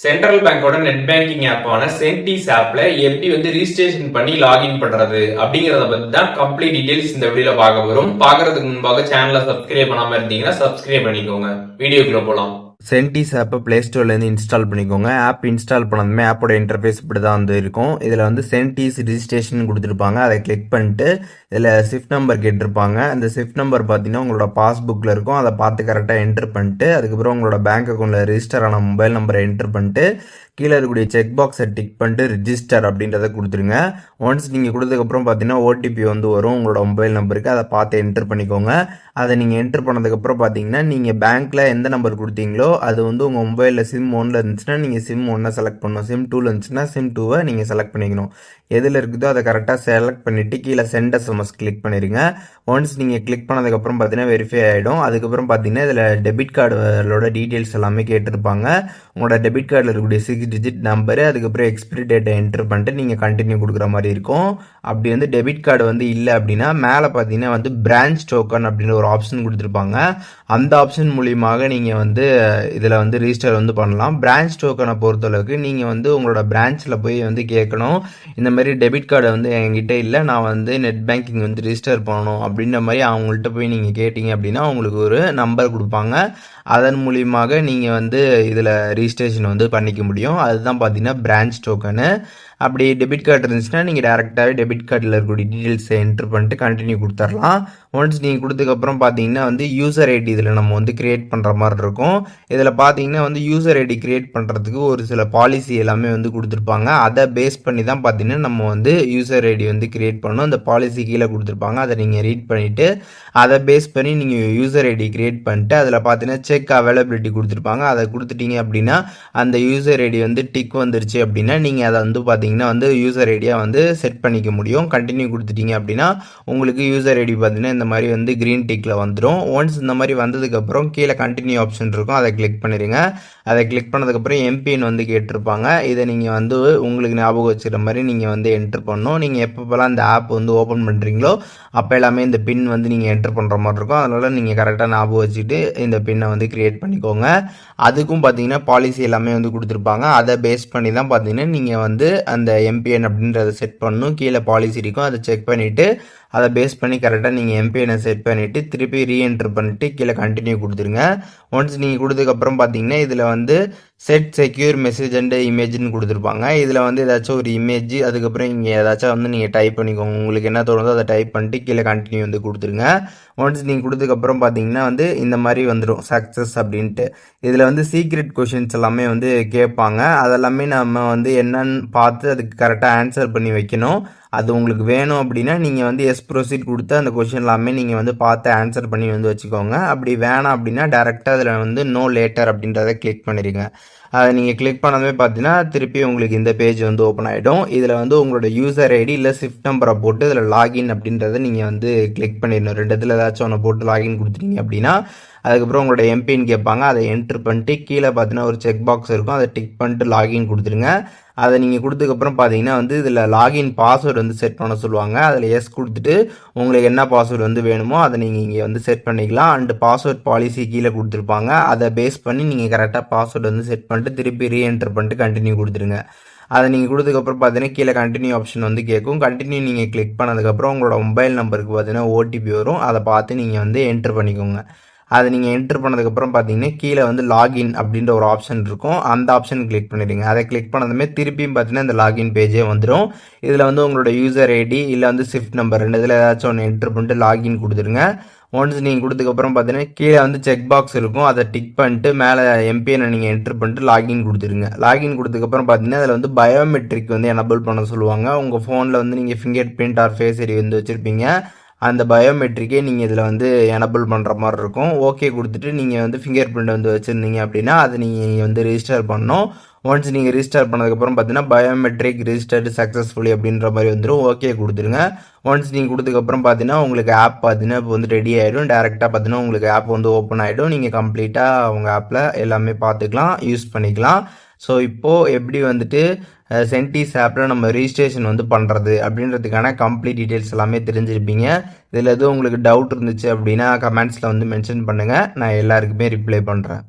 Central பேங்கோட net banking ஆப்பான சென்டிஸ் ஆப்ல எப்படி ரிஜிஸ்ட்ரேஷன் பண்ணி லாகின் பண்றது அப்படிங்கறத பத்தி தான் கம்ப்ளீட் டீடைல்ஸ் இந்த வீடியோல பார்க்க வரும். பாக்குறதுக்கு முன்பாக சேனலை சப்ஸ்கிரைப் பண்ணாம இருந்தீங்கன்னா சப்ஸ்கிரைப் பண்ணிக்கோங்க. வீடியோக்குள்ள போலாம். சென்டிஸ் ஆப்பை ப்ளே ஸ்டோர்லேருந்து இன்ஸ்டால் பண்ணிக்கோங்க. ஆப் இன்ஸ்டால் பண்ணதுமே ஆப்போட இன்டர்ஃபேஸ் இப்படி தான் இருக்கும். இதில் சென்டிஸ் ரிஜிஸ்ட்ரேஷன் கொடுத்துருப்பாங்க. அதை கிளிக் பண்ணிட்டு இதில் ஸ்விஃப்ட் நம்பர் கேட்டிருப்பாங்க. அந்த ஸ்விஃப்ட் நம்பர் பார்த்தீங்கன்னா உங்களோட பாஸ்புக்கில் இருக்கும். அதை பார்த்து கரெக்டாக என்ட்ரு பண்ணிட்டு அதுக்கப்புறம் உங்களோட பேங்க் அக்கௌண்ட்டில் ரிஜிஸ்டர் ஆன மொபைல் நம்பரை என்ட்ரு பண்ணிட்டு கீழே இருக்கக்கூடிய செக் பாக்ஸை டிக் பண்ணிட்டு ரிஜிஸ்டர் அப்படின்றத கொடுத்துருங்க. ஒன்ஸ் நீங்கள் கொடுத்ததுக்கப்புறம் பார்த்தீங்கன்னா ஓடிபி வரும் உங்களோட மொபைல் நம்பருக்கு. அதை பார்த்து என்ட்ரு பண்ணிக்கோங்க. அதை நீங்கள் என்ட்ரு பண்ணதுக்கப்புறம் பார்த்தீங்கன்னா நீங்கள் பேங்க்கில் எந்த நம்பர் கொடுத்தீங்களோ அது உங்கள் மொபைலில் சிம் 1ல் இருந்துச்சுன்னா நீங்கள் சிம் 1 செலக்ட் பண்ணணும். சிம் 2ல் இருந்துச்சுன்னா சிம் 2வை நீங்கள் செலக்ட் பண்ணிக்கணும். எதில் இருக்குதோ அதை கரெக்டாக செலக்ட் பண்ணிவிட்டு கீழே சென்ட் எஸ்எம்எஸ் கிளிக் பண்ணிடுங்க. ஒன்ஸ் நீங்கள் கிளிக் பண்ணதுக்கப்புறம் பார்த்தீங்கன்னா வெரிஃபை ஆகிடும். அதுக்கப்புறம் பார்த்தீங்கன்னா இதில் டெபிட் கார்டோட டீட்டெயில்ஸ் எல்லாமே கேட்டிருப்பாங்க. உங்களோட டெபிட் கார்டில் இருக்கக்கூடிய 6 டிஜிட் நம்பரு அதுக்கப்புறம் எக்ஸ்பிரி டேட்டை என்ட்ரு பண்ணிட்டு நீங்கள் கண்டினியூ கொடுக்குற மாதிரி இருக்கும். அப்படி டெபிட் கார்டு இல்லை அப்படின்னா மேலே பார்த்தீங்கன்னா பிரான்ச் டோக்கன் அப்படின்னு ஒரு ஆப்ஷன் கொடுத்துருப்பாங்க. அந்த ஆப்ஷன் மூலியமாக நீங்கள் இதில் ரிஜிஸ்டர் பண்ணலாம். பிரான்ச் டோக்கனை பொறுத்தளவுக்கு நீங்கள் உங்களோட பிரான்ச்சில் போய் கேட்கணும். இந்த மாதிரி டெபிட் கார்டு என்கிட்ட இல்லை, நான் நெட் பேங்கிங் ரிஜிஸ்டர் பண்ணணும் அப்படின்ற மாதிரி அவங்கள்ட்ட போய் நீங்கள் கேட்டிங்க அப்படின்னா அவங்களுக்கு ஒரு நம்பர் கொடுப்பாங்க. அதன் மூலியமாக நீங்கள் இதில் ரிஜிஸ்ட்ரேஷன் பண்ணிக்க முடியும். அதுதான் பார்த்தீங்கன்னா பிரான்ச் டோக்கனு. அப்படி டெபிட் கார்டு இருந்துச்சுன்னா நீங்கள் டேரெக்டாகவே டெபிட் கார்டில் இருக்கக்கூடிய டீட்டெயில்ஸை என்ட்ரு பண்ணிட்டு கண்டினியூ கொடுத்துடலாம். ஒன்ஸ் நீங்கள் கொடுத்ததுக்கப்புறம் பார்த்தீங்கன்னா யூசர் ஐடி இதில் நம்ம கிரியேட் பண்ணுற மாதிரி இருக்கும். இதில் பார்த்தீங்கன்னா யூசர் ஐடி கிரியேட் பண்ணுறதுக்கு ஒரு சில பாலிசி எல்லாமே கொடுத்துருப்பாங்க. அதை பேஸ் பண்ணி தான் பார்த்தீங்கன்னா நம்ம யூசர் ஐடி கிரியேட் பண்ணணும். அந்த பாலிசி கீழே கொடுத்துருப்பாங்க. அதை நீங்கள் ரீட் பண்ணிவிட்டு அதை பேஸ் பண்ணி நீங்கள் யூசர் ஐடி கிரியேட் பண்ணிட்டு அதில் பார்த்தீங்கன்னா செக் அவைலபிலிட்டி கொடுத்துருப்பாங்க. அதை கொடுத்துட்டீங்க அப்படின்னா அந்த யூசர் ஐடி டிக் வந்துருச்சு அப்படின்னா நீங்கள் அதை பார்த்தீங்கன்னா யூசர் ஐடியாக செட் பண்ணிக்க முடியும். கண்டினியூ கொடுத்துட்டீங்க அப்படின்னா உங்களுக்கு யூசர் ஐடி பார்த்தீங்கன்னா இந்த மாதிரி கிரீன் டிக்கில் வந்துடும். ஒன்ஸ் இந்த மாதிரி வந்ததுக்கப்புறம் கீழே கண்டினியூ ஆப்ஷன் இருக்கும். அதை கிளிக் பண்ணிடுங்க. அதை கிளிக் பண்ணதுக்கப்புறம் எம்பின் கேட்டிருப்பாங்க. இதை நீங்கள் உங்களுக்கு ஞாபகம் வச்சுக்கிற மாதிரி நீங்கள் என்ட்ரு பண்ணணும். நீங்கள் எப்பப்பெல்லாம் இந்த ஆப் ஓப்பன் பண்ணுறீங்களோ அப்போ எல்லாமே இந்த பின் நீங்கள் என்ட்ரு பண்ணுற மாதிரி இருக்கும். அதனால் நீங்கள் கரெக்டாக ஞாபகம் வச்சுட்டு இந்த பின்னை கிரியேட் பண்ணிக்கோங்க. அதுக்கும் பார்த்தீங்கன்னா பாலிசி எல்லாமே கொடுத்துருப்பாங்க. அதை பேஸ் பண்ணி தான் பார்த்தீங்கன்னா நீங்கள் அந்த எம்பிஎன் அப்படின்றத செட் பண்ணணும். கீழே பாலிசி இருக்கும். அதை செக் பண்ணிவிட்டு அதை பேஸ் பண்ணி கரெக்டாக நீங்கள் எம்பிஎனை செட் பண்ணிவிட்டு திருப்பி ரீஎன்ட்ரு பண்ணிவிட்டு கீழே கண்டினியூ கொடுத்துருங்க. ஒன்ஸ் நீங்கள் கொடுத்ததுக்கப்புறம் பார்த்தீங்கன்னா இதில் செட் செக்யூர் மெசேஜ் அண்ட் இமேஜ்னு கொடுத்துருப்பாங்க. இதில் ஏதாச்சும் ஒரு இமேஜ் அதுக்கப்புறம் இங்கே ஏதாச்சும் நீங்கள் டைப் பண்ணிக்கோங்க. உங்களுக்கு என்ன தோணுதோ அதை டைப் பண்ணிட்டு கீழே கண்டினியூ கொடுத்துருங்க. ஒன்ஸ் நீங்கள் கொடுத்ததுக்கப்புறம் பார்த்தீங்கன்னா இந்த மாதிரி வந்துடும் சக்ஸஸ் அப்படின்ட்டு. இதில் சீக்ரெட் கொஷின்ஸ் எல்லாமே கேட்பாங்க. அதெல்லாமே நம்ம என்னன்னு பார்த்து அதுக்கு கரெக்டாக ஆன்சர் பண்ணி வைக்கணும். அது உங்களுக்கு வேணும் அப்படின்னா நீங்கள் எஸ் ப்ரொசீட் கொடுத்து அந்த கொஷின் எல்லாமே நீங்கள் பார்த்து ஆன்சர் பண்ணி வச்சுக்கோங்க. அப்படி வேணாம் அப்படின்னா டேரெக்டாக அதில் நோ லேட்டர் அப்படின்றத கிளிக் பண்ணிடுங்க. அதை நீங்கள் கிளிக் பண்ணதுமே பார்த்தீங்கன்னா திருப்பி உங்களுக்கு இந்த பேஜ் ஓப்பன் ஆகிடும். இதில் உங்களோட யூசர் ஐடி இல்லை ஸ்விஃப்ட் நம்பரை போட்டு இதில் லாகின் அப்படின்றத நீங்கள் கிளிக் பண்ணிடணும். ரெண்டு இதில் ஏதாச்சும் ஒன்று போட்டு லாகின் கொடுத்துட்டீங்க அப்படின்னா அதுக்கப்புறம் உங்களோட எம்பின்னு கேட்பாங்க. அதை என்ட்ரு பண்ணிட்டு கீழே பார்த்தீங்கன்னா ஒரு செக் பாக்ஸ் இருக்கும். அதை டிக் பண்ணிட்டு லாகின் கொடுத்துருங்க. அதை நீங்கள் கொடுத்ததுக்கப்புறம் பார்த்தீங்கன்னா இதில் லாகின் பாஸ்வேர்டு செட் பண்ண சொல்லுவாங்க. அதில் எஸ் கொடுத்துட்டு உங்களுக்கு என்ன பாஸ்வேர்டு வேணுமோ அதை நீங்கள் இங்கே செட் பண்ணிக்கலாம். அண்டு பாஸ்வேர்ட் பாலிசி கீழே கொடுத்துருப்பாங்க. அதை பேஸ் பண்ணி நீங்கள் கரெக்டாக பாஸ்வேர்டு செட் பண்ணிட்டு திருப்பி ரீஎன்ட்ரு பண்ணிட்டு கண்டினியூ கொடுத்துருங்க. அதை நீங்கள் கொடுத்ததுக்கப்புறம் பார்த்தீங்கன்னா கீழே கண்டினியூ ஆப்ஷன் கேட்கும். கண்டினியூ நீங்கள் கிளிக் பண்ணதுக்கப்புறம் உங்களோட மொபைல் நம்பருக்கு பார்த்தீங்கன்னா ஓடிபி வரும். அதை பார்த்து நீங்கள் என்ட்ரு பண்ணிக்கோங்க. அதை நீங்கள் என்ட்ரு பண்ணதுக்கப்புறம் பார்த்தீங்கன்னா கீழே லாகின் அப்படின்ற ஒரு ஆப்ஷன் இருக்கும். அந்த ஆப்ஷன் கிளிக் பண்ணிடுங்க. அதை கிளிக் பண்ணதுமே திருப்பியும் பார்த்தீங்கன்னா இந்த லாகின் பேஜே வந்துடும். இதில் உங்களோட யூசர் ஐடி இல்லை ஸ்விஃப்ட் நம்பர் ரெண்டு இதில் ஏதாச்சும் ஒன்று என்ட்ரு பண்ணிட்டு லாகின் கொடுத்துருங்க. ஒன்ஸ் நீங்கள் கொடுத்ததுக்கப்புறம் பார்த்தீங்கன்னா கீழே செக் பாக்ஸ் இருக்கும். அதை டிக் பண்ணிட்டு மேலே எம்பிஎனை நீங்கள் என்ட்ரு பண்ணிட்டு லாகின் கொடுத்துருங்க. லாகின் கொடுத்ததுக்கப்புறம் பார்த்தீங்கன்னா அதில் பயோமெட்ரிக் எனபிள் பண்ண சொல்லுவாங்க. உங்கள் ஃபோனில் நீங்கள் fingerprint or face ID வச்சுருப்பீங்க. அந்த பயோமெட்ரிக்கே நீங்கள் இதில் எனபிள் பண்ணுற மாதிரி இருக்கும். ஓகே கொடுத்துட்டு நீங்கள் ஃபிங்கர் பிரிண்ட் வச்சுருந்தீங்க அப்படின்னா அதை நீங்கள் ரிஜிஸ்டர் பண்ணணும். ஒன்ஸ் நீங்கள் ரிஜிஸ்டர் பண்ணதுக்கப்புறம் பார்த்தீங்கன்னா பயோமெட்ரிக் ரிஜிஸ்டர்டு சக்ஸஸ்ஃபுல்லி அப்படின்ற மாதிரி வந்துடும். ஓகே கொடுத்துருங்க. ஒன்ஸ் நீங்கள் கொடுத்ததுக்கப்புறம் பார்த்தீங்கன்னா உங்களுக்கு ஆப் பார்த்தீங்கன்னா இப்போ ரெடி ஆகிடும். டேரெக்டாக பார்த்தீங்கன்னா உங்களுக்கு ஆப் ஓப்பன் ஆகிடும். நீங்கள் கம்ப்ளீட்டாக உங்கள் ஆப்பில் எல்லாமே பார்த்துக்கலாம், யூஸ் பண்ணிக்கலாம். ஸோ இப்போது எப்படி சென்டிஸ் ஆப்பில் நம்ம ரிஜிஸ்ட்ரேஷன் பண்ணுறது அப்படின்றதுக்கான கம்ப்ளீட் டீட்டெயில்ஸ் எல்லாமே தெரிஞ்சிருப்பீங்க. இதில் எதுவும் உங்களுக்கு டவுட் இருந்துச்சு அப்படின்னா கமெண்ட்ஸில் மென்ஷன் பண்ணுங்கள். நான் எல்லாருக்குமே ரிப்ளை பண்ணுறேன்.